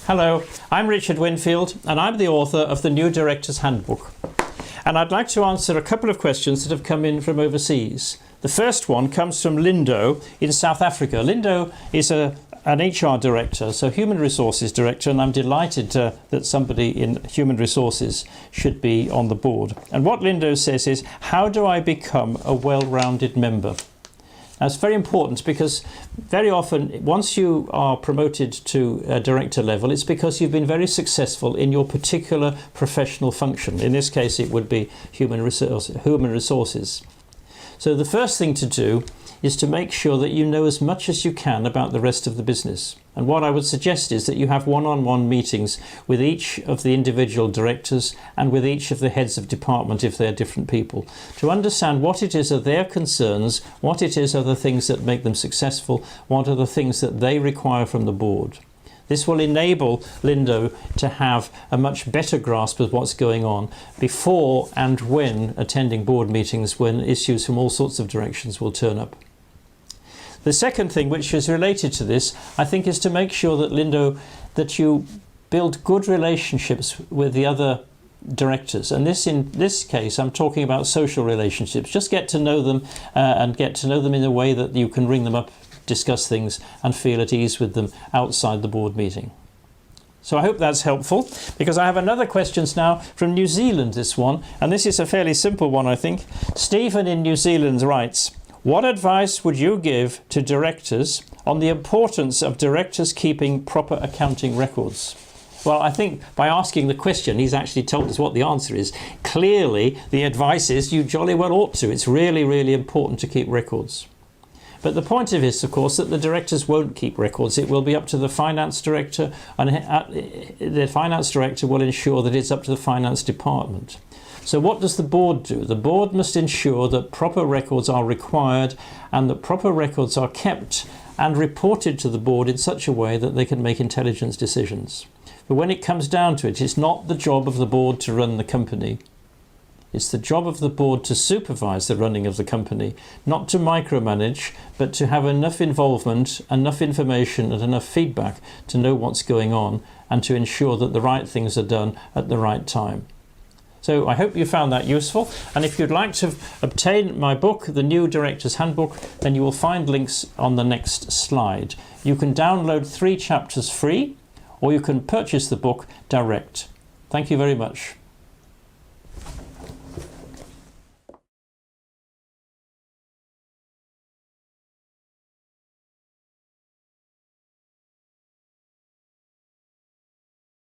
Hello, I'm Richard Winfield and I'm the author of the new Directors Handbook. And I'd like to answer a couple of questions that have come in from overseas. The first one comes from Lindo in South Africa. Lindo is an HR director, so human resources director, and I'm delighted that somebody in human resources should be on the board. And what Lindo says is, how do I become a well-rounded member? Now, it's very important because very often once you are promoted to a director level, it's because you've been very successful in your particular professional function. In this case, it would be human resources. So the first thing to do is to make sure that you know as much as you can about the rest of the business. And what I would suggest is that you have one-on-one meetings with each of the individual directors and with each of the heads of department if they're different people, to understand what it is are their concerns, what it is are the things that make them successful, what are the things that they require from the board. This will enable Lindo to have a much better grasp of what's going on before and when attending board meetings, when issues from all sorts of directions will turn up. The second thing, which is related to this, I think, is to make sure that Lindo, that you build good relationships with the other directors. And in this case, I'm talking about social relationships. Just get to know them and get to know them in a way that you can ring them up, discuss things and feel at ease with them outside the board meeting. So I hope that's helpful, because I have another questions now from New Zealand, this one, and this is a fairly simple one, I think. Stephen in New Zealand writes, what advice would you give to directors on the importance of directors keeping proper accounting records? Well, I think by asking the question, he's actually told us what the answer is. Clearly, the advice is you jolly well ought to. It's really, really important to keep records. But the point of it is, of course, that the directors won't keep records. It will be up to the finance director, and the finance director will ensure that it's up to the finance department. So what does the board do? The board must ensure that proper records are required and that proper records are kept and reported to the board in such a way that they can make intelligent decisions. But when it comes down to it, it's not the job of the board to run the company. It's the job of the board to supervise the running of the company, not to micromanage, but to have enough involvement, enough information and enough feedback to know what's going on and to ensure that the right things are done at the right time. So I hope you found that useful, and if you'd like to obtain my book, The New Directors Handbook, then you will find links on the next slide. You can download 3 chapters free, or you can purchase the book direct. Thank you very much.